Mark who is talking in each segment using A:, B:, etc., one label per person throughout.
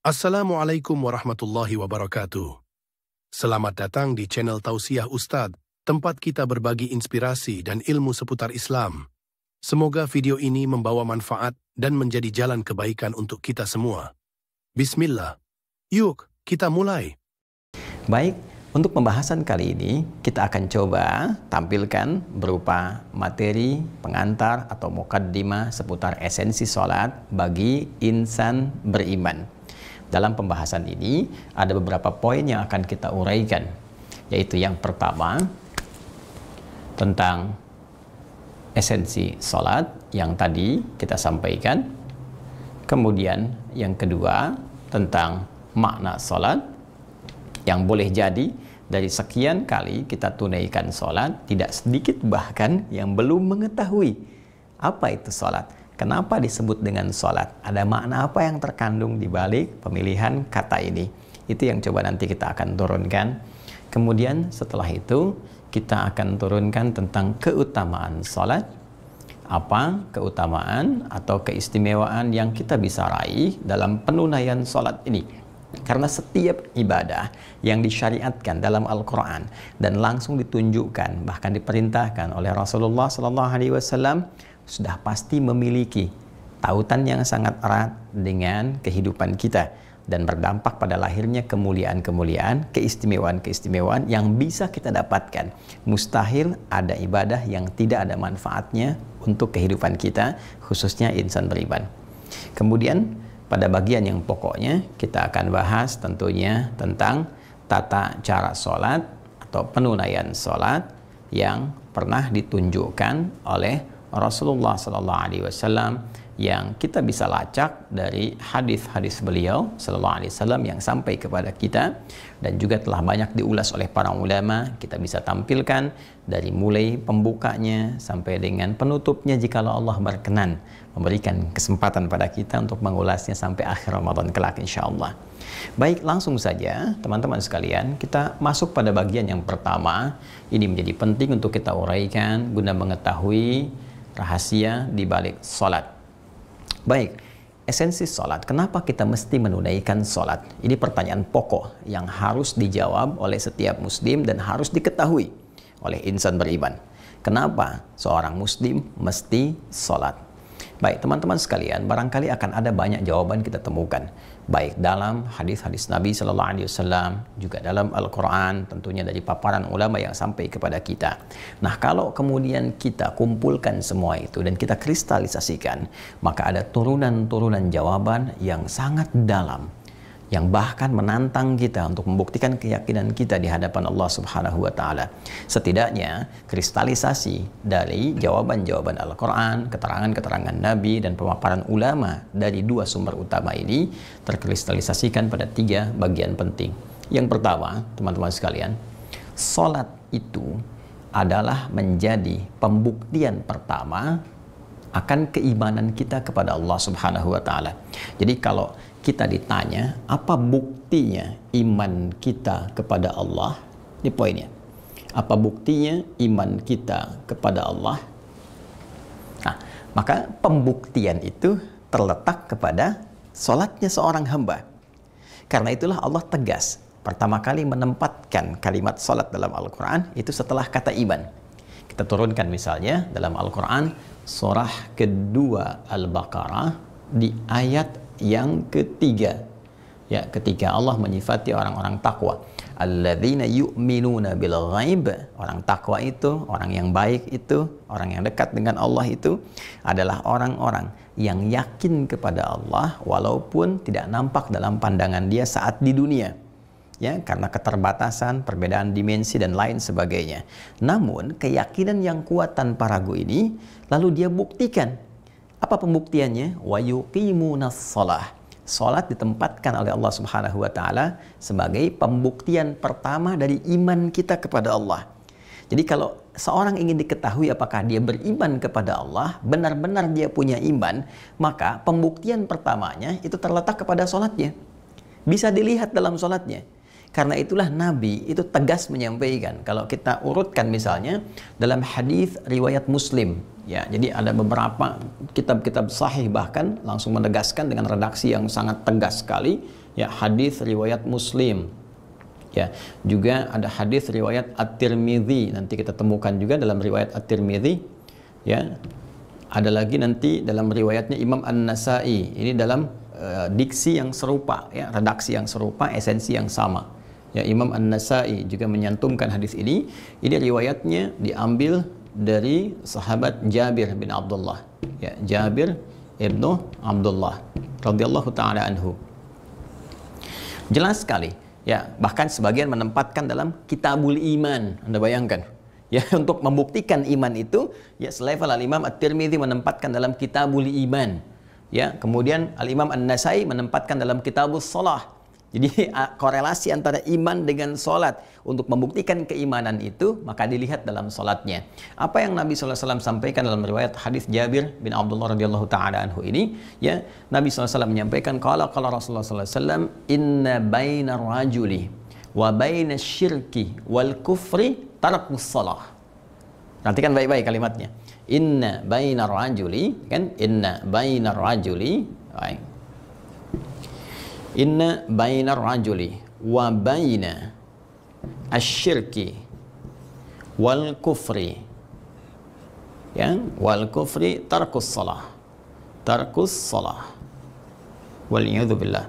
A: Assalamualaikum warahmatullahi wabarakatuh. Selamat datang di channel Tausiah Ustadz, tempat kita berbagi inspirasi dan ilmu seputar Islam. Semoga video ini membawa manfaat dan menjadi jalan kebaikan untuk kita semua. Bismillah. Yuk, kita mulai.
B: Baik, untuk pembahasan kali ini kita akan coba tampilkan berupa materi pengantar atau mukaddimah seputar esensi sholat bagi insan beriman. Dalam pembahasan ini ada beberapa poin yang akan kita uraikan, yaitu yang pertama tentang esensi sholat yang tadi kita sampaikan, kemudian yang kedua tentang makna sholat yang boleh jadi dari sekian kali kita tunaikan sholat, tidak sedikit bahkan yang belum mengetahui apa itu sholat. Kenapa disebut dengan sholat? Ada makna apa yang terkandung di balik pemilihan kata ini? Itu yang coba nanti kita akan turunkan. Kemudian setelah itu kita akan turunkan tentang keutamaan sholat. Apa keutamaan atau keistimewaan yang kita bisa raih dalam penunaian sholat ini? Karena setiap ibadah yang disyariatkan dalam Al-Quran dan langsung ditunjukkan, bahkan diperintahkan oleh Rasulullah SAW, sudah pasti memiliki tautan yang sangat erat dengan kehidupan kita dan berdampak pada lahirnya kemuliaan-kemuliaan, keistimewaan-keistimewaan yang bisa kita dapatkan. Mustahil ada ibadah yang tidak ada manfaatnya untuk kehidupan kita, khususnya insan beriman. Kemudian pada bagian yang pokoknya kita akan bahas tentunya tentang tata cara sholat atau penunaian sholat yang pernah ditunjukkan oleh Rasulullah SAW yang kita bisa lacak dari hadis-hadis beliau SAW yang sampai kepada kita dan juga telah banyak diulas oleh para ulama. Kita bisa tampilkan dari mulai pembukanya sampai dengan penutupnya jikalau Allah berkenan memberikan kesempatan pada kita untuk mengulasnya sampai akhir Ramadan kelak insyaallah. Baik, langsung saja teman-teman sekalian, kita masuk pada bagian yang pertama. Ini menjadi penting untuk kita uraikan guna mengetahui rahasia di balik sholat. Baik, esensi sholat. Kenapa kita mesti menunaikan sholat? Ini pertanyaan pokok yang harus dijawab oleh setiap muslim dan harus diketahui oleh insan beriman. Kenapa seorang muslim mesti sholat? Baik, teman-teman sekalian, barangkali akan ada banyak jawaban kita temukan, baik dalam hadis-hadis Nabi Sallallahu Alaihi Wasallam, juga dalam Al-Quran, tentunya dari paparan ulama yang sampai kepada kita. Nah, kalau kemudian kita kumpulkan semua itu dan kita kristalisasikan, maka ada turunan-turunan jawaban yang sangat dalam, yang bahkan menantang kita untuk membuktikan keyakinan kita di hadapan Allah Subhanahu wa Ta'ala. Setidaknya kristalisasi dari jawaban-jawaban Al-Quran, keterangan-keterangan Nabi dan pemaparan ulama dari dua sumber utama ini terkristalisasikan pada tiga bagian penting. Yang pertama, teman-teman sekalian, sholat itu adalah menjadi pembuktian pertama akan keimanan kita kepada Allah Subhanahu wa Ta'ala. Jadi kalau kita ditanya apa buktinya iman kita kepada Allah, ini poinnya. Apa buktinya iman kita kepada Allah? Nah, maka pembuktian itu terletak kepada sholatnya seorang hamba. Karena itulah Allah tegas pertama kali menempatkan kalimat sholat dalam Al-Quran itu setelah kata iman. Kita turunkan misalnya dalam Al-Quran surah kedua Al-Baqarah di ayat yang ketiga, ya, ketika Allah menyifati orang-orang takwa, alladzina yu'minuna bil ghaib. Orang takwa itu, orang yang baik itu, orang yang dekat dengan Allah itu adalah orang-orang yang yakin kepada Allah walaupun tidak nampak dalam pandangan dia saat di dunia, ya, karena keterbatasan, perbedaan dimensi dan lain sebagainya. Namun keyakinan yang kuat tanpa ragu ini lalu dia buktikan. Apa pembuktiannya? Wa yuqimunas shalah. Salat ditempatkan oleh Allah Subhanahu wa Ta'ala sebagai pembuktian pertama dari iman kita kepada Allah. Jadi kalau seorang ingin diketahui apakah dia beriman kepada Allah, benar-benar dia punya iman, maka pembuktian pertamanya itu terletak kepada salatnya. Bisa dilihat dalam salatnya. Karena itulah Nabi itu tegas menyampaikan. Kalau kita urutkan misalnya dalam hadis riwayat Muslim, ya, jadi ada beberapa kitab-kitab sahih bahkan langsung menegaskan dengan redaksi yang sangat tegas sekali, ya, hadis riwayat Muslim. Ya, juga ada hadis riwayat At-Tirmidzi, nanti kita temukan juga dalam riwayat At-Tirmidzi, ya. Ada lagi nanti dalam riwayatnya Imam An-Nasai. Ini dalam diksi yang serupa, ya, redaksi yang serupa, esensi yang sama. Ya, Imam An-Nasai juga menyantumkan hadis ini. Ini riwayatnya diambil dari sahabat Jabir bin Abdullah. Ya, Jabir ibnu Abdullah radhiyallahu taala anhu. Jelas sekali, ya, bahkan sebagian menempatkan dalam Kitabul Iman. Anda bayangkan. Ya, untuk membuktikan iman itu, ya, selevel Al-Imam At-Tirmidzi menempatkan dalam Kitabul Iman. Ya, kemudian Al-Imam An-Nasai menempatkan dalam Kitabus Shalah. Jadi korelasi antara iman dengan salat, untuk membuktikan keimanan itu maka dilihat dalam salatnya. Apa yang Nabi SAW sampaikan dalam riwayat hadis Jabir bin Abdullah radhiyallahu taala anhu ini, ya, Nabi SAW menyampaikan qala Rasulullah SAW, inna bainar rajuli wa bainas syirki wal kufri tarkus salah. Perhatikan baik-baik kalimatnya. Inna bainar rajuli, kan? Inna bainar rajuli, baik. Inna bainar rajuli wa baina asyirki wal kufri, ya, wal kufri tarkus salah. Tarkus salah. Wal iyadzu billah.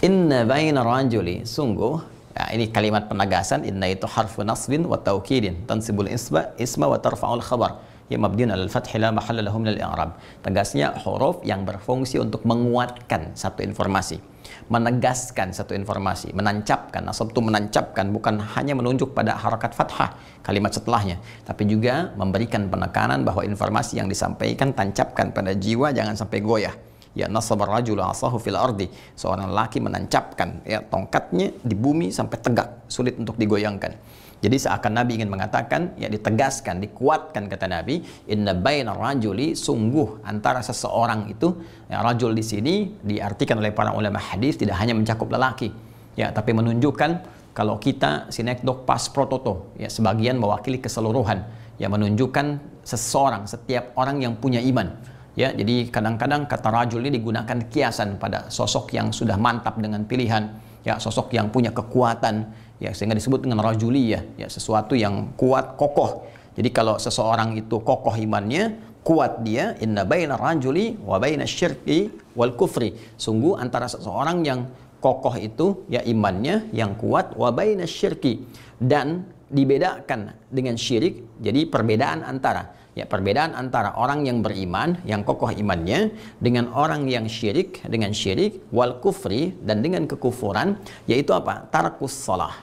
B: Inna bainar rajuli, sungguh, ya, ini kalimat penegasan. Inna itu harfu nasbin wa taukidin, tansibul isma wa tarfa'ul khabar, ya, mabniun alal fathi la mahalla lahu minal i'rab. Tegasnya huruf yang berfungsi untuk menguatkan satu informasi, menegaskan satu informasi, menancapkan. Nasab itu menancapkan, bukan hanya menunjuk pada harakat fathah kalimat setelahnya, tapi juga memberikan penekanan bahwa informasi yang disampaikan tancapkan pada jiwa, jangan sampai goyah. Ya, nasabar rajulu asahu fil ardi, seorang laki menancapkan, ya, tongkatnya di bumi sampai tegak, sulit untuk digoyangkan. Jadi seakan Nabi ingin mengatakan, ya, ditegaskan, dikuatkan kata Nabi, inna bainar rajuli, sungguh antara seseorang itu, ya, rajul di sini diartikan oleh para ulama hadis tidak hanya mencakup lelaki, ya, tapi menunjukkan kalau kita sinekdok pas prototo, ya, sebagian mewakili keseluruhan, ya, menunjukkan seseorang, setiap orang yang punya iman. Ya, jadi kadang-kadang kata rajul ini digunakan kiasan pada sosok yang sudah mantap dengan pilihan, ya, sosok yang punya kekuatan, ya, sehingga disebut dengan rajuliyah, ya, sesuatu yang kuat, kokoh. Jadi kalau seseorang itu kokoh imannya, kuat dia, inna bainar rajuli wa bainas syirki wal kufri, sungguh antara seseorang yang kokoh itu, ya, imannya yang kuat, wa bainas syirki, dan dibedakan dengan syirik. Jadi perbedaan antara, ya, perbedaan antara orang yang beriman, yang kokoh imannya, dengan orang yang syirik, dengan syirik, wal kufri, dan dengan kekufuran, yaitu apa? Tarkus salah.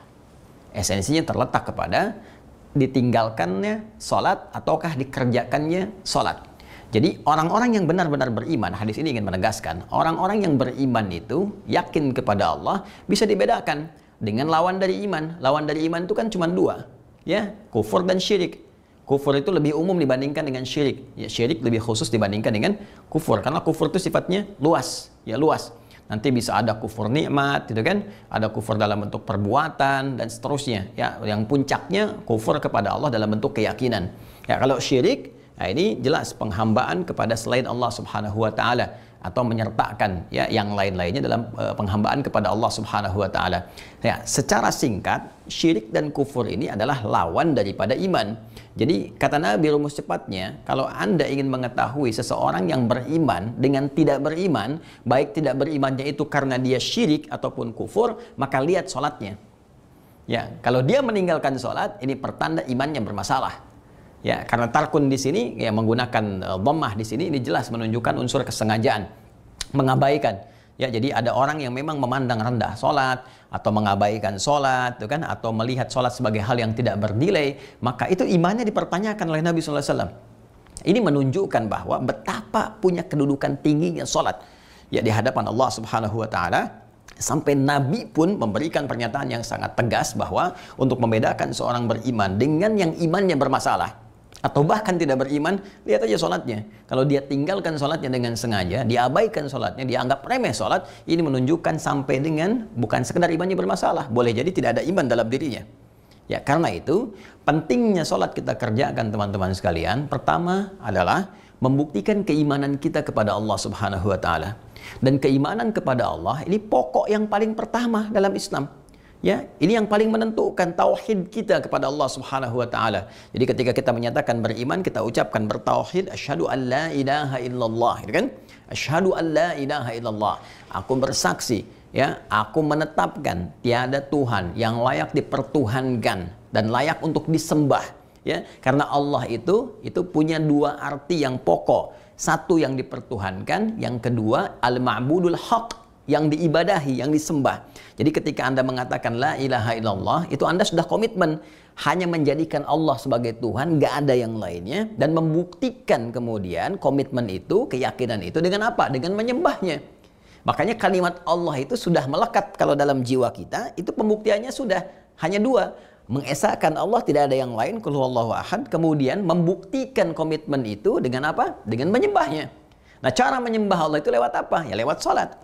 B: Esensinya terletak kepada ditinggalkannya salat ataukah dikerjakannya salat. Jadi orang-orang yang benar-benar beriman, hadis ini ingin menegaskan, orang-orang yang beriman itu yakin kepada Allah bisa dibedakan dengan lawan dari iman. Lawan dari iman itu kan cuma dua, ya, kufur dan syirik. Kufur itu lebih umum dibandingkan dengan syirik. Ya, syirik lebih khusus dibandingkan dengan kufur, karena kufur itu sifatnya luas, ya, luas. Nanti bisa ada kufur nikmat, gitu kan? Ada kufur dalam bentuk perbuatan dan seterusnya. Ya, yang puncaknya kufur kepada Allah dalam bentuk keyakinan. Ya, kalau syirik, nah ini jelas penghambaan kepada selain Allah Subhanahu wa taala, atau menyertakan, ya, yang lain-lainnya dalam penghambaan kepada Allah Subhanahu wa taala. Ya, secara singkat, syirik dan kufur ini adalah lawan daripada iman. Jadi kata Nabi rumus cepatnya, kalau Anda ingin mengetahui seseorang yang beriman dengan tidak beriman, baik tidak berimannya itu karena dia syirik ataupun kufur, maka lihat sholatnya. Ya, kalau dia meninggalkan sholat, ini pertanda imannya bermasalah. Ya, karena tarkun di sini, ya, menggunakan dhammah di sini, ini jelas menunjukkan unsur kesengajaan, mengabaikan. Ya, jadi ada orang yang memang memandang rendah sholat, atau mengabaikan sholat, kan, atau melihat sholat sebagai hal yang tidak bernilai, maka itu imannya dipertanyakan oleh Nabi SAW. Ini menunjukkan bahwa betapa punya kedudukan tingginya sholat, ya, di hadapan Allah Subhanahu wa taala. Sampai Nabi pun memberikan pernyataan yang sangat tegas bahwa untuk membedakan seorang beriman dengan yang imannya bermasalah, atau bahkan tidak beriman, lihat aja sholatnya. Kalau dia tinggalkan sholatnya dengan sengaja, diabaikan sholatnya, dianggap remeh sholat, ini menunjukkan sampai dengan bukan sekedar imannya bermasalah, boleh jadi tidak ada iman dalam dirinya. Ya, karena itu pentingnya sholat kita kerjakan teman-teman sekalian. Pertama adalah membuktikan keimanan kita kepada Allah Subhanahu wa taala. Dan keimanan kepada Allah ini pokok yang paling pertama dalam Islam. Ya, ini yang paling menentukan tauhid kita kepada Allah Subhanahu wa taala. Jadi ketika kita menyatakan beriman, kita ucapkan bertauhid, asyhadu an la ilaha illallah, gitu kan? Asyhadu an la ilaha illallah. Aku bersaksi, ya, aku menetapkan tiada Tuhan yang layak dipertuhankan dan layak untuk disembah, ya. Karena Allah itu punya dua arti yang pokok. Satu yang dipertuhankan, yang kedua al-ma'budul haq, yang diibadahi, yang disembah. Jadi ketika Anda mengatakan la ilaha illallah, itu Anda sudah komitmen hanya menjadikan Allah sebagai Tuhan, gak ada yang lainnya, dan membuktikan kemudian komitmen itu, keyakinan itu dengan apa? Dengan menyembahnya. Makanya kalimat Allah itu sudah melekat kalau dalam jiwa kita, itu pembuktiannya sudah hanya dua. Mengesahkan Allah, tidak ada yang lain, qul huwallahu ahad, kemudian membuktikan komitmen itu dengan apa? Dengan menyembahnya. Nah, cara menyembah Allah itu lewat apa? Ya lewat salat.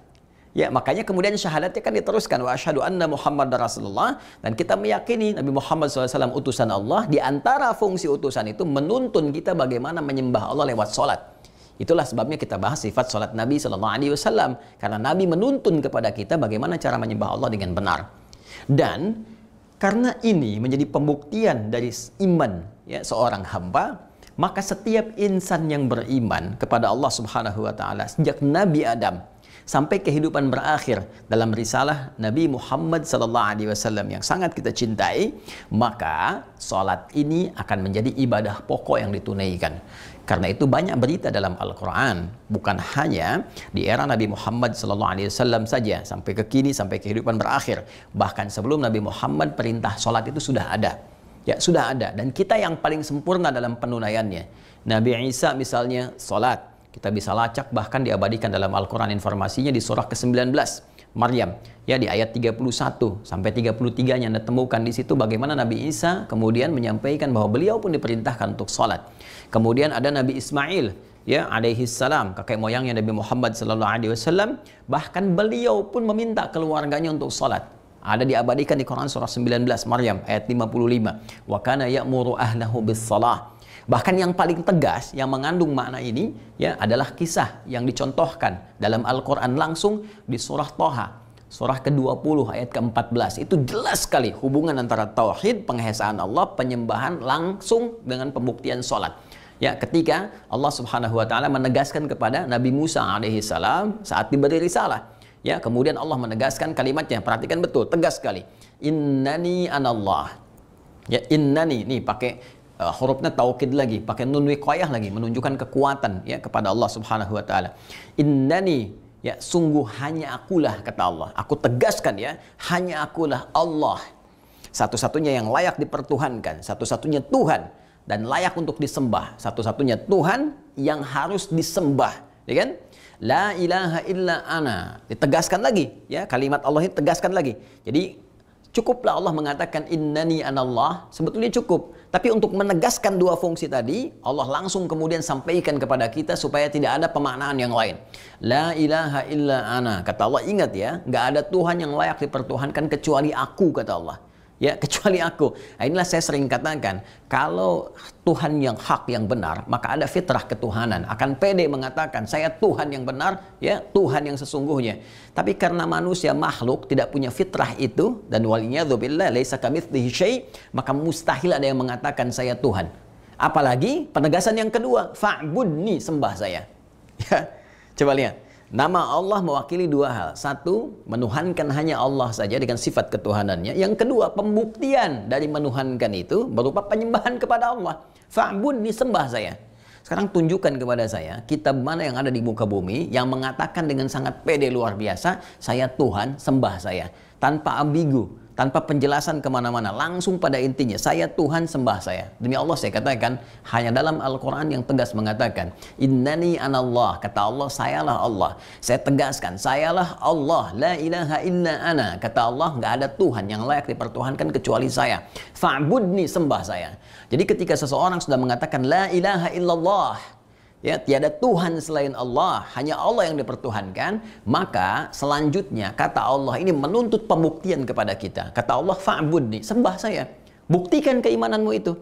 B: Ya, makanya kemudian syahadatnya kan diteruskan, wa asyhadu anna Muhammadar Rasulullah, dan kita meyakini Nabi Muhammad SAW utusan Allah. Di antara fungsi utusan itu menuntun kita bagaimana menyembah Allah lewat salat. Itulah sebabnya kita bahas sifat salat Nabi SAW, karena Nabi menuntun kepada kita bagaimana cara menyembah Allah dengan benar. Dan karena ini menjadi pembuktian dari iman, ya, seorang hamba, maka setiap insan yang beriman kepada Allah Subhanahu wa taala sejak Nabi Adam sampai kehidupan berakhir dalam risalah Nabi Muhammad SAW yang sangat kita cintai, maka salat ini akan menjadi ibadah pokok yang ditunaikan. Karena itu banyak berita dalam Al-Quran, bukan hanya di era Nabi Muhammad SAW saja, sampai ke kini, sampai kehidupan berakhir. Bahkan sebelum Nabi Muhammad, perintah sholat itu sudah ada. Ya, sudah ada. Dan kita yang paling sempurna dalam penunaiannya. Nabi Isa misalnya, sholat. Kita bisa lacak, bahkan diabadikan dalam Al-Quran informasinya di surah ke-19. Maryam, ya, di ayat 31 sampai 33-nya Anda temukan di situ bagaimana Nabi Isa kemudian menyampaikan bahwa beliau pun diperintahkan untuk sholat. Kemudian ada Nabi Ismail, ya, alaihi salam, kakek moyangnya Nabi Muhammad SAW, bahkan beliau pun meminta keluarganya untuk sholat. Ada diabadikan di Quran surah 19 Maryam ayat 55. Wa kana ya'muru ahlahu bis-shalah. Bahkan yang paling tegas yang mengandung makna ini, ya, adalah kisah yang dicontohkan dalam Al-Quran langsung di surah Toha, surah ke-20 ayat ke-14. Itu jelas sekali hubungan antara tauhid, penghesaan Allah, penyembahan langsung dengan pembuktian sholat. Ya, ketika Allah Subhanahu wa taala menegaskan kepada Nabi Musa alaihi salam saat diberi risalah, ya, kemudian Allah menegaskan kalimatnya, perhatikan betul, tegas sekali. Innani anallah. Ya, innani, nih pakai hurufnya taukid lagi, pakai nun wiqayah lagi, menunjukkan kekuatan, ya, kepada Allah Subhanahu wa taala. Innani, ya, sungguh hanya akulah, kata Allah. Aku tegaskan, ya, hanya akulah Allah. Satu-satunya yang layak dipertuhankan, satu-satunya Tuhan dan layak untuk disembah, satu-satunya Tuhan yang harus disembah, ya kan? La ilaha illa ana. Ditegaskan lagi, ya, kalimat Allah ini tegaskan lagi. Jadi cukuplah Allah mengatakan innani anallah, sebetulnya cukup. Tapi untuk menegaskan dua fungsi tadi, Allah langsung kemudian sampaikan kepada kita supaya tidak ada pemaknaan yang lain. La ilaha illa ana. Kata Allah, ingat ya, nggak ada Tuhan yang layak dipertuhankan kecuali aku, kata Allah. Ya, kecuali aku. Nah, inilah saya sering katakan, kalau Tuhan yang hak, yang benar, maka ada fitrah ketuhanan. Akan pede mengatakan, saya Tuhan yang benar, ya, Tuhan yang sesungguhnya. Tapi karena manusia makhluk tidak punya fitrah itu, dan waliyadzubillah laisa kamitslihi syai', maka mustahil ada yang mengatakan saya Tuhan. Apalagi penegasan yang kedua, fa'budni, sembah saya. Ya, coba lihat. Nama Allah mewakili dua hal. Satu, menuhankan hanya Allah saja dengan sifat ketuhanannya. Yang kedua, pembuktian dari menuhankan itu berupa penyembahan kepada Allah. Fa'budni, sembah saya. Sekarang tunjukkan kepada saya, kitab mana yang ada di muka bumi yang mengatakan dengan sangat pede luar biasa, saya Tuhan, sembah saya. Tanpa ambigu, tanpa penjelasan kemana-mana, langsung pada intinya, saya Tuhan, sembah saya. Demi Allah saya katakan, hanya dalam Al-Quran yang tegas mengatakan, innani anallah, kata Allah, sayalah Allah. Saya tegaskan, sayalah Allah, la ilaha illa ana, kata Allah, nggak ada Tuhan yang layak dipertuhankan kecuali saya. Fa'budni, sembah saya. Jadi ketika seseorang sudah mengatakan, la ilaha illallah, ya, tiada Tuhan selain Allah, hanya Allah yang dipertuhankan, maka selanjutnya kata Allah ini menuntut pembuktian kepada kita. Kata Allah, fa'budni, sembah saya. Buktikan keimananmu itu.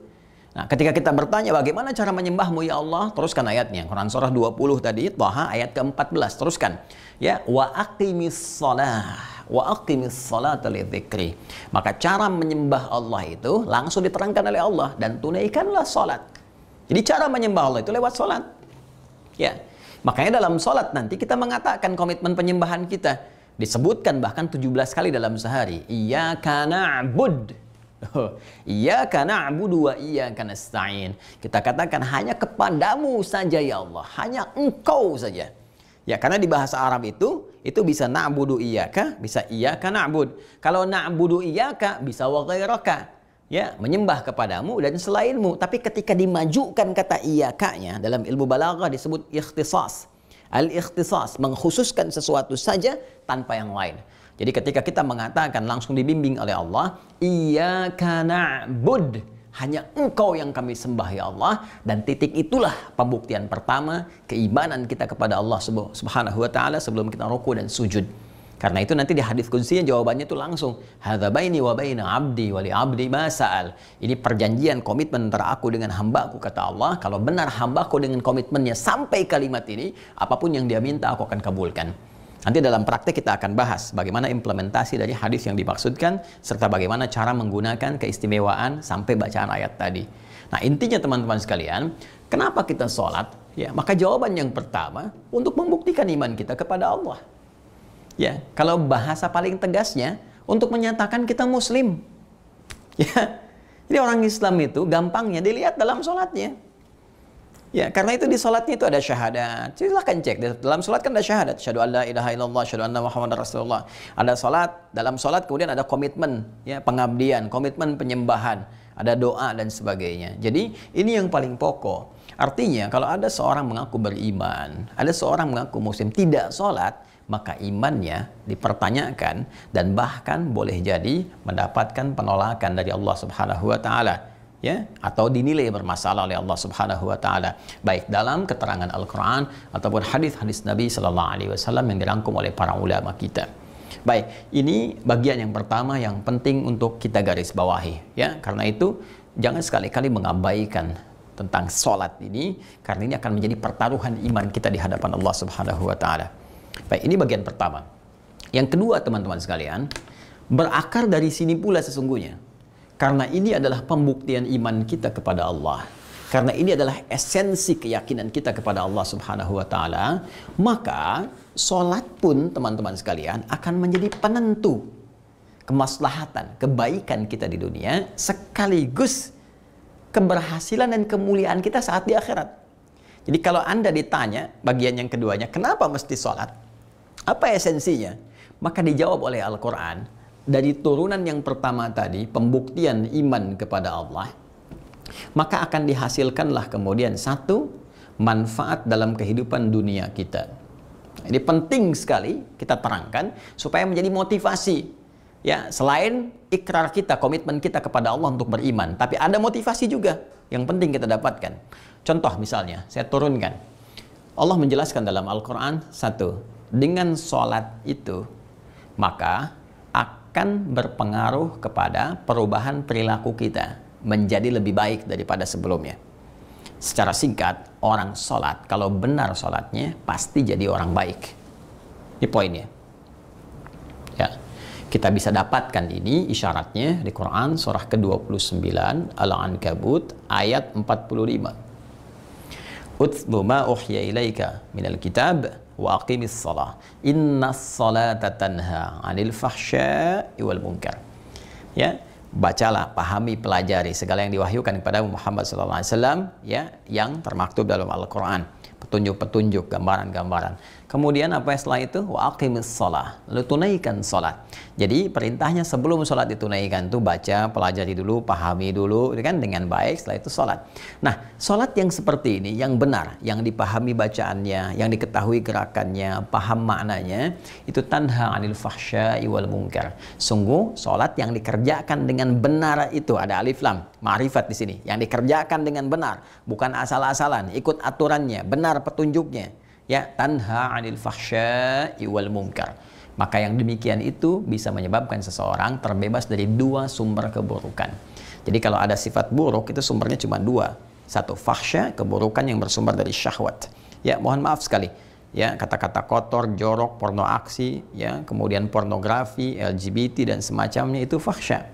B: Nah, ketika kita bertanya bagaimana cara menyembahmu ya Allah, teruskan ayatnya. Quran surah 20 tadi, Thaha ayat ke-14, teruskan. Ya, wa aqimis shalah, wa aqimis shalata lidzikri. Maka cara menyembah Allah itu langsung diterangkan oleh Allah, dan tunaikanlah salat. Jadi cara menyembah Allah itu lewat salat. Ya, makanya dalam sholat nanti kita mengatakan komitmen penyembahan kita. Disebutkan bahkan 17 kali dalam sehari. Iyyaka na'bud. Iyyaka na'budu wa iyyaka nasta'in. Kita katakan hanya kepadamu saja ya Allah. Hanya engkau saja. Ya, karena di bahasa Arab itu bisa na'budu iyyaka, bisa iyyaka na'bud. Kalau na'budu iyyaka bisa wa ghairaka. Ya, menyembah kepadamu dan selainmu. Tapi ketika dimajukan kata iyakanya, dalam ilmu balaghah disebut ikhtisas. Al-ikhtisas, mengkhususkan sesuatu saja tanpa yang lain. Jadi ketika kita mengatakan langsung dibimbing oleh Allah, iyyaka na'bud, hanya engkau yang kami sembah ya Allah. Dan titik itulah pembuktian pertama keimanan kita kepada Allah Subhanahu wa ta'ala sebelum kita ruku dan sujud. Karena itu nanti di hadis qudsinya jawabannya itu langsung, hadza baini wa baina abdi wa li abdi ma sa'al. Ini perjanjian komitmen antara aku dengan hambaku, kata Allah. Kalau benar hambaku dengan komitmennya sampai kalimat ini, apapun yang dia minta aku akan kabulkan. Nanti dalam praktek kita akan bahas bagaimana implementasi dari hadis yang dimaksudkan, serta bagaimana cara menggunakan keistimewaan sampai bacaan ayat tadi. Nah, intinya teman-teman sekalian, kenapa kita sholat? Ya, maka jawaban yang pertama untuk membuktikan iman kita kepada Allah. Ya, kalau bahasa paling tegasnya untuk menyatakan kita Muslim. Ya, jadi orang Islam itu gampangnya dilihat dalam sholatnya. Ya, karena itu di sholatnya itu ada syahadat. Silahkan cek, dalam sholat kan ada syahadat. Asyhadu an la ilaha illallah, asyhadu anna Muhammadar Rasulullah. Ada sholat, dalam sholat kemudian ada komitmen, ya, pengabdian, komitmen penyembahan, ada doa dan sebagainya. Jadi ini yang paling pokok. Artinya kalau ada seorang mengaku beriman, ada seorang mengaku Muslim tidak sholat, maka imannya dipertanyakan dan bahkan boleh jadi mendapatkan penolakan dari Allah Subhanahu wa taala, ya, atau dinilai bermasalah oleh Allah Subhanahu wa taala, baik dalam keterangan Al-Qur'an ataupun hadis-hadis Nabi sallallahu alaihi wasallam yang dirangkum oleh para ulama kita. Baik, ini bagian yang pertama yang penting untuk kita garis bawahi, ya. Karena itu jangan sekali-kali mengabaikan tentang sholat ini, karena ini akan menjadi pertaruhan iman kita di hadapan Allah Subhanahu wa taala. Baik, ini bagian pertama. Yang kedua, teman-teman sekalian, berakar dari sini pula sesungguhnya. Karena ini adalah pembuktian iman kita kepada Allah. Karena ini adalah esensi keyakinan kita kepada Allah Subhanahu wa taala, maka sholat pun, teman-teman sekalian, akan menjadi penentu kemaslahatan, kebaikan kita di dunia, sekaligus keberhasilan dan kemuliaan kita saat di akhirat. Jadi kalau Anda ditanya bagian yang keduanya, kenapa mesti sholat? Apa esensinya? Maka dijawab oleh Al-Quran, dari turunan yang pertama tadi, pembuktian iman kepada Allah, maka akan dihasilkanlah kemudian satu, manfaat dalam kehidupan dunia kita. Ini penting sekali kita terangkan, supaya menjadi motivasi. Ya, selain ikrar kita, komitmen kita kepada Allah untuk beriman, tapi ada motivasi juga yang penting kita dapatkan. Contoh misalnya, saya turunkan. Allah menjelaskan dalam Al-Quran, satu, dengan sholat itu, maka akan berpengaruh kepada perubahan perilaku kita, menjadi lebih baik daripada sebelumnya. Secara singkat, orang sholat, kalau benar sholatnya, pasti jadi orang baik. Ini poinnya. Ya. Kita bisa dapatkan ini isyaratnya di Quran surah ke-29 Al-Ankabut ayat 45. Utlu ma uhya ilaika minal kitab wa aqimis shalah innas salata tanha 'anil fahsya'i wal munkar. Ya, bacalah, pahami, pelajari segala yang diwahyukan kepada Muhammad sallallahu alaihi wasallam, ya, yang termaktub dalam Al-Qur'an. petunjuk-petunjuk, gambaran-gambaran. Kemudian apa setelah itu? Wa aqimis shalah, lalu tunaikan salat. Jadi perintahnya sebelum salat ditunaikan tuh baca, pelajari dulu, pahami dulu kan dengan baik, setelah itu salat. Nah, salat yang seperti ini yang benar, yang dipahami bacaannya, yang diketahui gerakannya, paham maknanya, itu tanha 'anil fahsya'i wal munkar. Sungguh salat yang dikerjakan dengan benar itu ada alif lam, ma'rifat di sini. Yang dikerjakan dengan benar, bukan asal-asalan, ikut aturannya, benar petunjuknya. Ya, tanha 'anil fahsya'i wal munkar. Maka yang demikian itu bisa menyebabkan seseorang terbebas dari dua sumber keburukan. Jadi kalau ada sifat buruk itu sumbernya cuma dua. Satu, fahsya, keburukan yang bersumber dari syahwat. Ya, mohon maaf sekali. Ya, kata-kata kotor, jorok, porno aksi, ya, kemudian pornografi, LGBT dan semacamnya itu fahsya.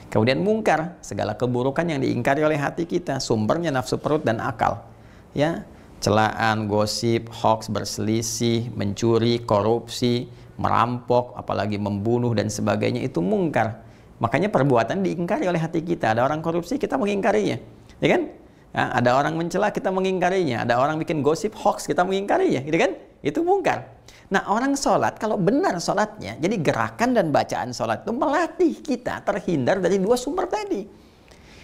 B: Kemudian mungkar, segala keburukan yang diingkari oleh hati kita, sumbernya nafsu perut dan akal. Ya, celaan, gosip, hoax, berselisih, mencuri, korupsi, merampok, apalagi membunuh dan sebagainya itu mungkar. Makanya perbuatan diingkari oleh hati kita. Ada orang korupsi, kita mengingkarinya, ya kan? Ya, ada orang mencela, kita mengingkarinya. Ada orang bikin gosip, hoax, kita mengingkarinya, gitu kan? Itu mungkar. Nah, orang sholat, kalau benar sholatnya, jadi gerakan dan bacaan sholat itu melatih kita terhindar dari dua sumber tadi.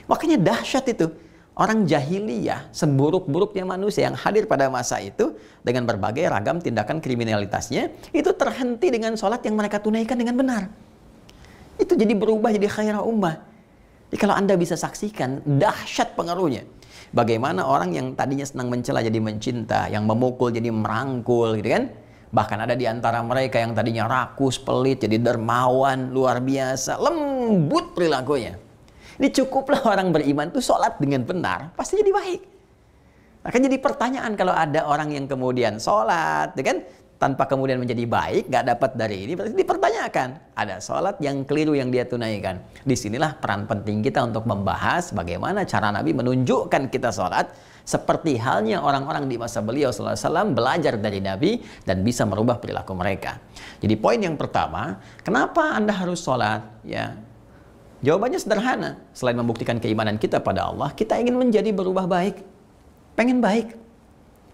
B: Makanya dahsyat itu. Orang jahiliyah, seburuk-buruknya manusia yang hadir pada masa itu dengan berbagai ragam tindakan kriminalitasnya, itu terhenti dengan sholat yang mereka tunaikan dengan benar. Itu jadi berubah jadi khairah ummah. Jadi kalau Anda bisa saksikan, dahsyat pengaruhnya. Bagaimana orang yang tadinya senang mencela jadi mencinta, yang memukul jadi merangkul, gitu kan? Bahkan ada di antara mereka yang tadinya rakus, pelit, jadi dermawan, luar biasa, lembut perilakunya. Ini cukuplah orang beriman tuh sholat dengan benar, pasti jadi baik. Akan jadi pertanyaan kalau ada orang yang kemudian sholat, ya kan, tanpa kemudian menjadi baik, gak dapat dari ini, berarti dipertanyakan. Ada sholat yang keliru yang dia tunaikan. Disinilah peran penting kita untuk membahas bagaimana cara Nabi menunjukkan kita sholat, seperti halnya orang-orang di masa beliau SAW belajar dari Nabi dan bisa merubah perilaku mereka. Jadi poin yang pertama, kenapa Anda harus sholat? Ya, jawabannya sederhana. Selain membuktikan keimanan kita pada Allah, kita ingin menjadi berubah baik. Pengen baik.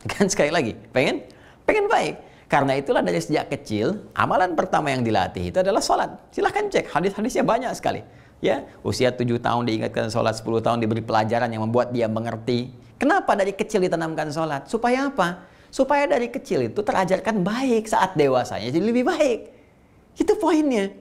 B: Kan sekali lagi, pengen baik. Karena itulah dari sejak kecil, amalan pertama yang dilatih itu adalah sholat. Silahkan cek, hadis-hadisnya banyak sekali. Ya, usia 7 tahun diingatkan sholat, 10 tahun diberi pelajaran yang membuat dia mengerti. Kenapa dari kecil ditanamkan sholat? Supaya apa? Supaya dari kecil itu terajarkan baik, saat dewasanya jadi lebih baik. Itu poinnya.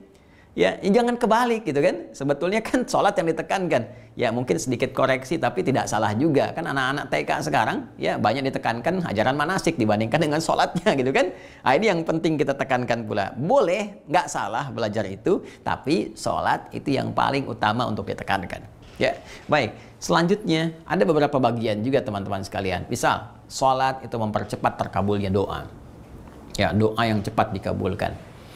B: Ya, jangan kebalik gitu kan. Sebetulnya kan sholat yang ditekankan. Ya mungkin sedikit koreksi tapi tidak salah juga. Kan anak-anak TK sekarang ya banyak ditekankan ajaran manasik dibandingkan dengan sholatnya gitu kan. Nah, ini yang penting kita tekankan pula. Boleh, nggak salah belajar itu. Tapi sholat itu yang paling utama untuk ditekankan. Ya, baik. Selanjutnya ada beberapa bagian juga teman-teman sekalian. Misal, sholat itu mempercepat terkabulnya doa. Ya, doa yang cepat dikabulkan.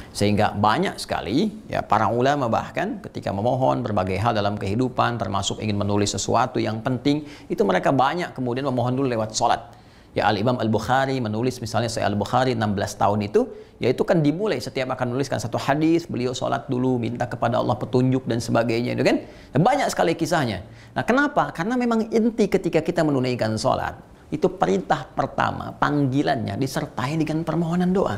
B: Sehingga banyak sekali ya para ulama bahkan ketika memohon berbagai hal dalam kehidupan, termasuk ingin menulis sesuatu yang penting, itu mereka banyak kemudian memohon dulu lewat sholat. Ya, Al-Imam Al-Bukhari menulis misalnya Sahih Al-Bukhari 16 tahun itu, yaitu kan dimulai setiap akan menuliskan satu hadis, beliau sholat dulu, minta kepada Allah petunjuk dan sebagainya, itu kan? Dan banyak sekali kisahnya. Nah, kenapa? Karena memang inti ketika kita menunaikan sholat, itu perintah pertama, panggilannya disertai dengan permohonan doa.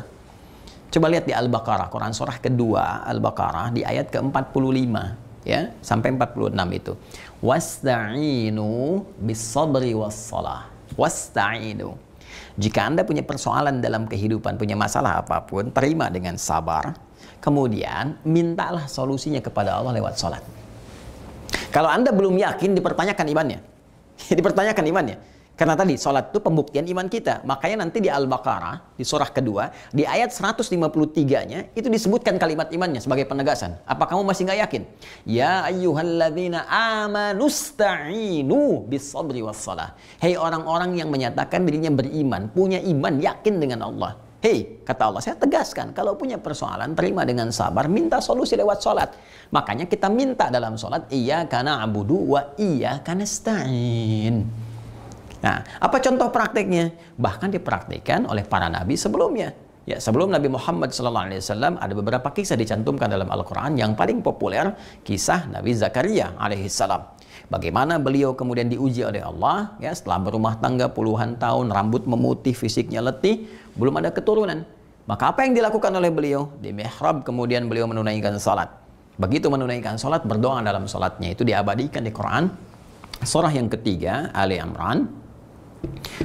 B: Coba lihat di Al-Baqarah, Quran surah kedua Al-Baqarah di ayat ke-45 ya sampai 46 itu. Wasta'inu bis-sabri was-shalah. Wasta'inu. Jika Anda punya persoalan dalam kehidupan, punya masalah apapun, terima dengan sabar. Kemudian mintalah solusinya kepada Allah lewat salat. Kalau Anda belum yakin, dipertanyakan imannya. Dipertanyakan imannya. Karena tadi sholat itu pembuktian iman kita. Makanya nanti di Al-Baqarah, di surah kedua, di ayat 153-nya, itu disebutkan kalimat imannya sebagai penegasan. Apa kamu masih nggak yakin? Ya ayyuhalladzina amanusta'inu bis-sabri was-shalah. Hei orang-orang yang menyatakan dirinya beriman, punya iman, yakin dengan Allah. Hei, kata Allah, saya tegaskan, kalau punya persoalan, terima dengan sabar, minta solusi lewat sholat. Makanya kita minta dalam sholat, iyyaka na'budu wa iyyaka nasta'in. Nah, apa contoh prakteknya? Bahkan dipraktikkan oleh para nabi sebelumnya. Ya, sebelum Nabi Muhammad SAW ada beberapa kisah dicantumkan dalam Al-Quran. Yang paling populer kisah Nabi Zakaria alaihissalam. bagaimana beliau kemudian diuji oleh Allah, ya, setelah berumah tangga puluhan tahun, rambut memutih, fisiknya letih, belum ada keturunan. Maka apa yang dilakukan oleh beliau? Di mihrab kemudian beliau menunaikan salat. Begitu menunaikan salat, berdoa dalam salatnya. Itu diabadikan di Quran. Surah yang ketiga, Ali Imran,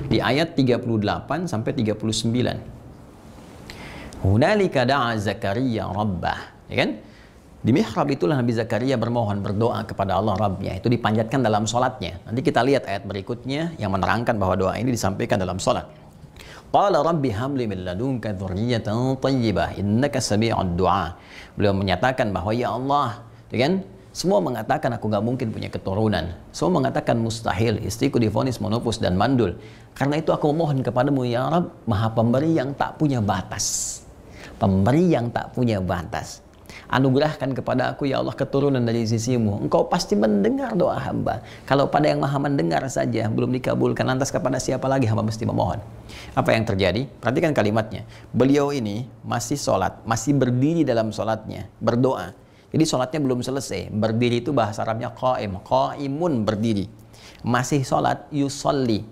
B: di ayat 38 sampai 39. Hunalika da'a Zakaria rabbah. Ya kan? Di mihrab itulah Nabi Zakaria bermohon, berdoa kepada Allah Rabbnya. Itu dipanjatkan dalam salatnya. Nanti kita lihat ayat berikutnya yang menerangkan bahwa doa ini disampaikan dalam salat. Qala rabbi habli min ladunka dzurriyyatan thayyibah innaka sami'ud du'a. Beliau menyatakan bahwa ya Allah, ya kan? Semua mengatakan aku gak mungkin punya keturunan. Semua mengatakan mustahil, istriku divonis monopus dan mandul. Karena itu aku mohon kepadamu ya Rabb, Maha Pemberi yang tak punya batas. Pemberi yang tak punya batas. Anugerahkan kepada aku ya Allah keturunan dari sisimu. Engkau pasti mendengar doa hamba. Kalau pada yang maha mendengar saja belum dikabulkan, lantas kepada siapa lagi hamba mesti memohon? Apa yang terjadi? Perhatikan kalimatnya. Beliau ini masih sholat, masih berdiri dalam sholatnya, berdoa. Jadi sholatnya belum selesai. Berdiri itu bahasa Arabnya qaim, qaimun, berdiri. Masih sholat, yusolli.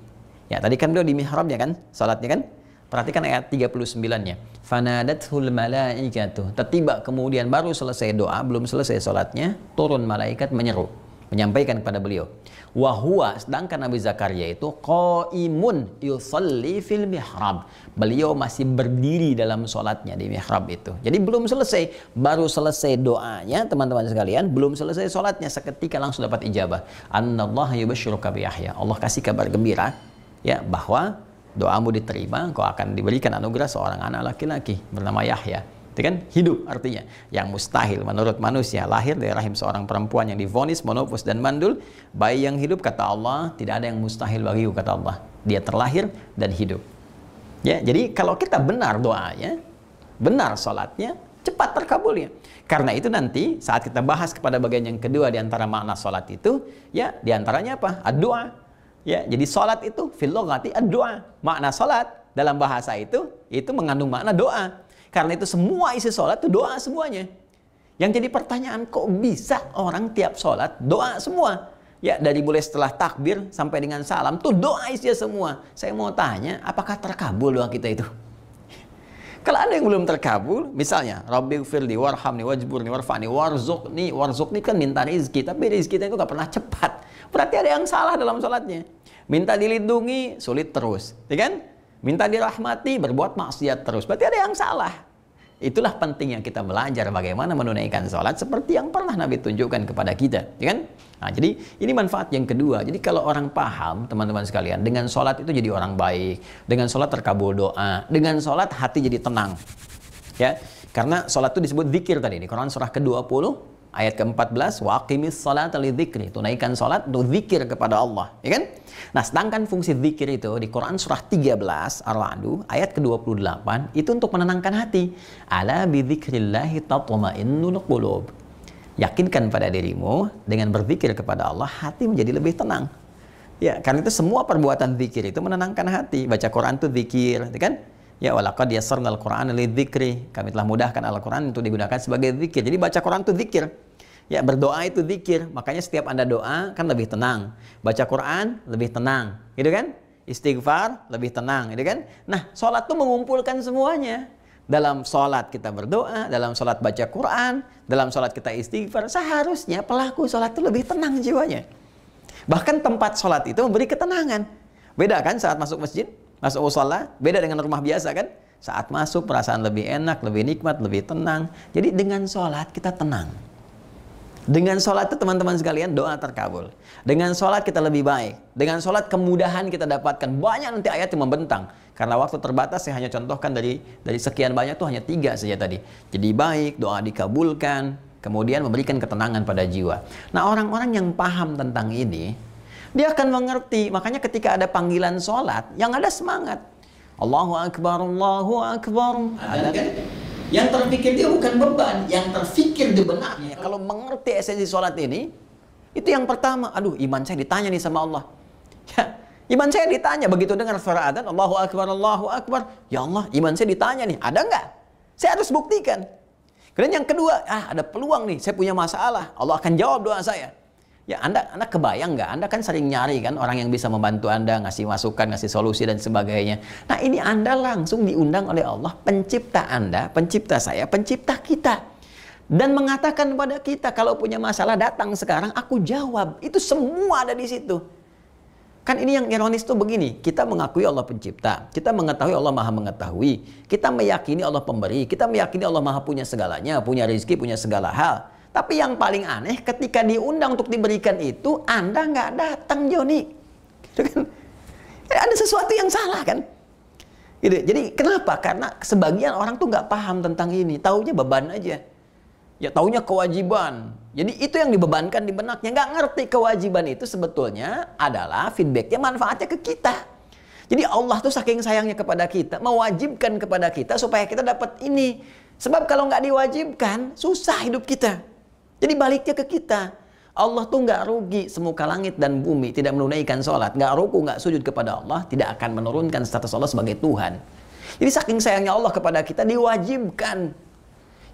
B: Ya, tadi kan beliau di mihrabnya kan, sholatnya kan? Perhatikan ayat 39-nya. Fanadathul malaikatu. Tiba kemudian baru selesai doa, belum selesai salatnya, turun malaikat menyeru, menyampaikan kepada beliau. Wa huwa, sedangkan Nabi Zakaria itu qaimun yusalli fil mihrab. Beliau masih berdiri dalam salatnya di mihrab itu. Jadi belum selesai, baru selesai doanya, teman-teman sekalian, belum selesai salatnya, seketika langsung dapat ijabah. Annallaha yubashshiruka bi Yahya. Allah kasih kabar gembira ya bahwa doamu diterima, kau akan diberikan anugerah seorang anak laki-laki bernama Yahya. Itu kan hidup artinya. Yang mustahil menurut manusia, lahir dari rahim seorang perempuan yang divonis monopus dan mandul. Bayi yang hidup, kata Allah, tidak ada yang mustahil bagiku, kata Allah. Dia terlahir dan hidup. Ya, jadi kalau kita benar doanya, benar salatnya, cepat terkabulnya. Karena itu nanti saat kita bahas kepada bagian yang kedua di antara makna salat itu, ya, di antaranya apa? Ad-du'a. Ya, jadi salat itu fil lughati ad-du'a. Makna salat dalam bahasa itu mengandung makna doa. Karena itu semua isi salat itu doa semuanya. Yang jadi pertanyaan, kok bisa orang tiap salat doa semua? Ya, dari mulai setelah takbir sampai dengan salam tuh doa isinya semua. Saya mau tanya, apakah terkabul doa kita itu? Kalau ada yang belum terkabul, misalnya Rabbighfirli warhamni wajburni warfa'ni warzuqni. Warzuqni kan minta rezeki, tapi rezeki kita itu gak pernah cepat. Berarti ada yang salah dalam sholatnya. Minta dilindungi, sulit terus, ya kan? Minta dirahmati, berbuat maksiat terus. Berarti ada yang salah. Itulah pentingnya kita belajar bagaimana menunaikan sholat seperti yang pernah Nabi tunjukkan kepada kita, ya kan? Nah, jadi ini manfaat yang kedua. Jadi kalau orang paham, teman-teman sekalian, dengan sholat itu jadi orang baik, dengan sholat terkabul doa, dengan sholat hati jadi tenang, ya. Karena sholat itu disebut zikir tadi di Quran surah ke-20 ayat ke-14, wa aqimis sholata lidzikri. Tunaikan sholat untuk zikir kepada Allah, ya kan? Nah, sedangkan fungsi zikir itu di Quran surah 13 Ar-Ra'd ayat ke-28 itu untuk menenangkan hati. Ala bidzikrillahi tatma'innul qulub. Yakinkan pada dirimu dengan berzikir kepada Allah, hati menjadi lebih tenang. Ya, karena itu semua perbuatan zikir itu menenangkan hati. Baca Quran itu zikir, ya kan? Ya, walaqad yassarnal Qur'ana lidzikri. Kami telah mudahkan Al-Qur'an untuk digunakan sebagai zikir. Jadi baca Quran itu zikir. Ya, berdoa itu zikir. Makanya setiap Anda doa kan lebih tenang. Baca Quran lebih tenang, gitu kan? Istighfar lebih tenang, gitu kan? Nah, sholat itu mengumpulkan semuanya. Dalam sholat kita berdoa, dalam sholat baca Quran, dalam sholat kita istighfar. Seharusnya pelaku sholat itu lebih tenang jiwanya. Bahkan tempat sholat itu memberi ketenangan. Beda kan saat masuk masjid, masuk mushola, beda dengan rumah biasa kan? Saat masuk perasaan lebih enak, lebih nikmat, lebih tenang. Jadi dengan sholat kita tenang. Dengan sholat itu teman-teman sekalian doa terkabul. Dengan sholat kita lebih baik. Dengan sholat kemudahan kita dapatkan. Banyak nanti ayat yang membentang. Karena waktu terbatas saya hanya contohkan dari sekian banyak tuh hanya 3 saja tadi. Jadi baik, doa dikabulkan, kemudian memberikan ketenangan pada jiwa. Nah, orang-orang yang paham tentang ini, dia akan mengerti. Makanya ketika ada panggilan sholat, yang ada semangat. Allahu Akbar, Allahu Akbar. Ada kan? Yang terpikir dia bukan beban, yang terpikir di benaknya. Kalau mengerti esensi sholat ini, itu yang pertama. Aduh, iman saya ditanya nih sama Allah. Ya, iman saya ditanya begitu dengar suara adzan, Allahu Akbar, Allahu Akbar. Ya Allah, iman saya ditanya nih, ada nggak? Saya harus buktikan. Kemudian yang kedua, ada peluang nih, saya punya masalah. Allah akan jawab doa saya. Ya, Anda kebayang nggak? Anda kan sering nyari kan orang yang bisa membantu Anda, ngasih masukan, ngasih solusi dan sebagainya. Nah, ini Anda langsung diundang oleh Allah, pencipta Anda, pencipta saya, pencipta kita. Dan mengatakan kepada kita, kalau punya masalah datang sekarang, aku jawab. Itu semua ada di situ. Kan ini yang ironis tuh begini, kita mengakui Allah pencipta, kita mengetahui Allah maha mengetahui, kita meyakini Allah pemberi, kita meyakini Allah maha punya segalanya, punya rezeki, punya segala hal. Tapi yang paling aneh ketika diundang untuk diberikan itu, Anda nggak datang, Joni. Gitu kan? Ada sesuatu yang salah kan? Gitu. Jadi kenapa? Karena sebagian orang tuh nggak paham tentang ini, taunya beban aja. Ya taunya kewajiban. Jadi itu yang dibebankan di benaknya. Nggak ngerti kewajiban itu sebetulnya adalah feedbacknya, manfaatnya ke kita. Jadi Allah tuh saking sayangnya kepada kita, mewajibkan kepada kita supaya kita dapat ini. Sebab kalau nggak diwajibkan, susah hidup kita. Jadi baliknya ke kita. Allah tuh nggak rugi semuka langit dan bumi tidak menunaikan sholat, nggak ruku, nggak sujud kepada Allah, tidak akan menurunkan status Allah sebagai Tuhan. Jadi saking sayangnya Allah kepada kita, diwajibkan.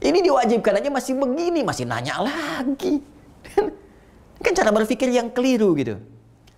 B: Ini diwajibkan aja masih begini, masih nanya lagi. Kan cara berpikir yang keliru gitu.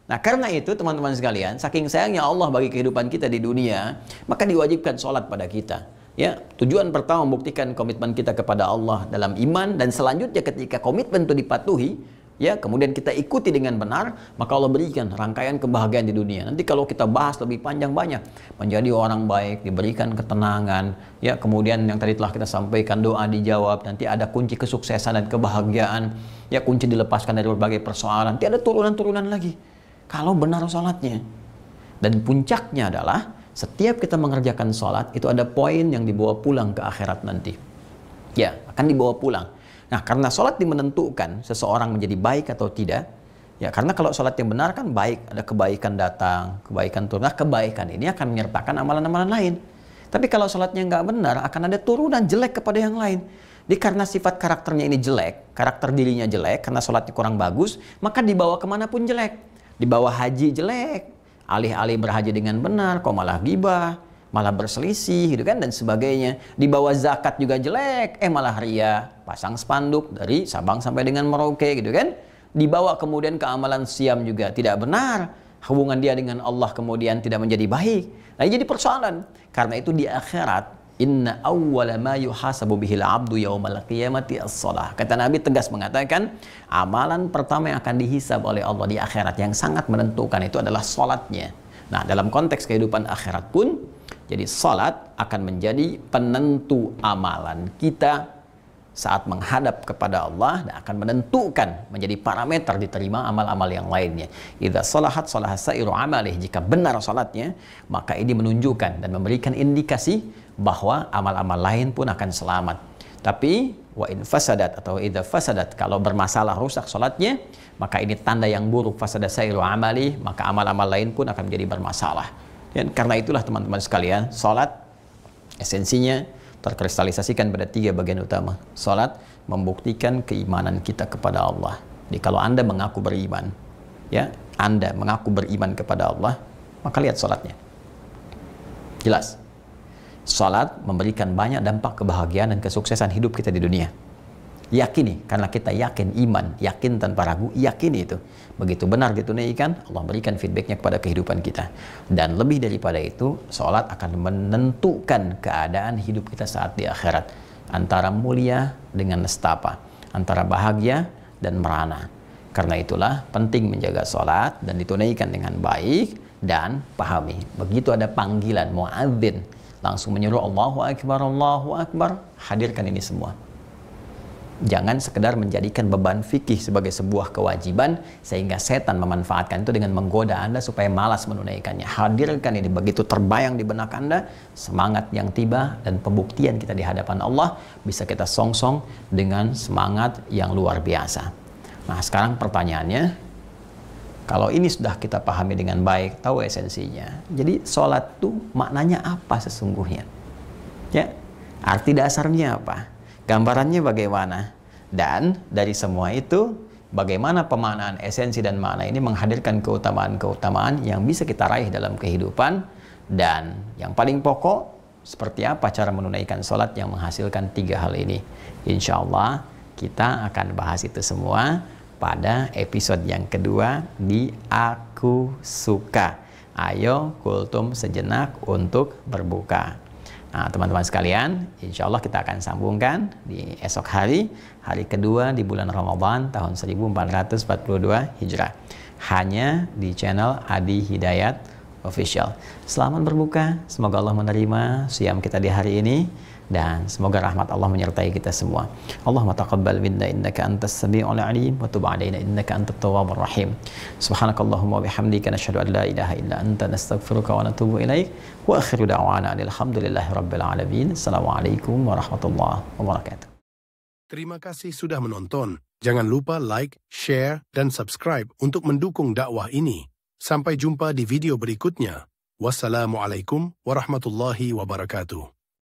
B: Nah karena itu teman-teman sekalian, saking sayangnya Allah bagi kehidupan kita di dunia, maka diwajibkan sholat pada kita. Ya, tujuan pertama membuktikan komitmen kita kepada Allah dalam iman, dan selanjutnya ketika komitmen itu dipatuhi, ya, kemudian kita ikuti dengan benar, maka Allah berikan rangkaian kebahagiaan di dunia. Nanti kalau kita bahas lebih panjang banyak, menjadi orang baik, diberikan ketenangan, ya, kemudian yang tadi telah kita sampaikan, doa dijawab, nanti ada kunci kesuksesan dan kebahagiaan, ya, kunci dilepaskan dari berbagai persoalan, nanti ada turunan-turunan lagi kalau benar sholatnya. Dan puncaknya adalah setiap kita mengerjakan sholat, itu ada poin yang dibawa pulang ke akhirat nanti. Ya, akan dibawa pulang. Nah, karena sholat menentukan seseorang menjadi baik atau tidak. Ya, karena kalau sholat yang benar kan baik, ada kebaikan datang, kebaikan turun. Nah, kebaikan ini akan menyertakan amalan-amalan lain. Tapi kalau sholatnya nggak benar, akan ada turunan jelek kepada yang lain. Jadi karena sifat karakternya ini jelek, karakter dirinya jelek, karena sholatnya kurang bagus, maka dibawa kemanapun jelek. Dibawa haji jelek, alih-alih berhaji dengan benar, kok malah gibah, malah berselisih, gitu kan, dan sebagainya. Dibawa zakat juga jelek, malah ria, pasang spanduk dari Sabang sampai dengan Merauke, gitu kan. Dibawa kemudian ke amalan siam juga tidak benar, hubungan dia dengan Allah kemudian tidak menjadi baik. Nah, jadi persoalan. Karena itu di akhirat, inna awwala ma yuhasabu bihil abdu yaumal qiyamati as-shalah. Kata Nabi tegas mengatakan, amalan pertama yang akan dihisab oleh Allah di akhirat yang sangat menentukan itu adalah salatnya. Nah, dalam konteks kehidupan akhirat pun, jadi salat akan menjadi penentu amalan kita saat menghadap kepada Allah, dan akan menentukan menjadi parameter diterima amal-amal yang lainnya. Idza salahat salaha sairu amalih. Jika benar salatnya, maka ini menunjukkan dan memberikan indikasi bahwa amal-amal lain pun akan selamat. Tapi wa in fasadat atau idza fasadat, kalau bermasalah rusak salatnya, maka ini tanda yang buruk, fasada sairu amali, maka amal-amal lain pun akan menjadi bermasalah. Dan karena itulah teman-teman sekalian, salat esensinya terkristalisasikan pada 3 bagian utama. Salat membuktikan keimanan kita kepada Allah. Jadi kalau Anda mengaku beriman, ya, Anda mengaku beriman kepada Allah, maka lihat salatnya. Jelas. Salat memberikan banyak dampak kebahagiaan dan kesuksesan hidup kita di dunia. Yakini, karena kita yakin, iman, yakin tanpa ragu, yakini itu. Begitu benar ditunaikan, Allah berikan feedbacknya kepada kehidupan kita. Dan lebih daripada itu, salat akan menentukan keadaan hidup kita saat di akhirat. Antara mulia dengan nestapa, antara bahagia dan merana. Karena itulah penting menjaga salat dan ditunaikan dengan baik, dan pahami. Begitu ada panggilan muadzin, langsung menyuruh Allahu Akbar, hadirkan ini semua. Jangan sekedar menjadikan beban fikih sebagai sebuah kewajiban sehingga setan memanfaatkan itu dengan menggoda Anda supaya malas menunaikannya. Hadirkan ini, begitu terbayang di benak Anda, semangat yang tiba dan pembuktian kita di hadapan Allah bisa kita songsong dengan semangat yang luar biasa. Nah, sekarang pertanyaannya, kalau ini sudah kita pahami dengan baik, tahu esensinya. Jadi sholat itu maknanya apa sesungguhnya? Ya, arti dasarnya apa? Gambarannya bagaimana? Dan dari semua itu, bagaimana pemaknaan esensi dan makna ini menghadirkan keutamaan-keutamaan yang bisa kita raih dalam kehidupan. Dan yang paling pokok, seperti apa cara menunaikan sholat yang menghasilkan 3 hal ini. Insya Allah kita akan bahas itu semua pada episode yang kedua di Aku Suka. Ayo kultum sejenak untuk berbuka. Nah, teman-teman sekalian, insya Allah kita akan sambungkan di esok hari, hari kedua di bulan Ramadan tahun 1442 Hijrah. Hanya di channel Adi Hidayat Official. Selamat berbuka, semoga Allah menerima siyam kita di hari ini, dan semoga rahmat Allah menyertai kita semua. Allahumma taqabbal minna innaka antas sami'ul alim wa tub 'alaina innaka antat tawwabur rahim. Subhanakallahumma wa bihamdika nashhadu an la ilaha illa anta nastaghfiruka wa natubu ilaik. Wa akhiru da'wana alhamdulillahi rabbil alamin. Assalamualaikum warahmatullahi wabarakatuh.
A: Terima kasih sudah menonton. Jangan lupa like, share, dan subscribe untuk mendukung dakwah ini. Sampai jumpa di video berikutnya. Wassalamualaikum warahmatullahi wabarakatuh.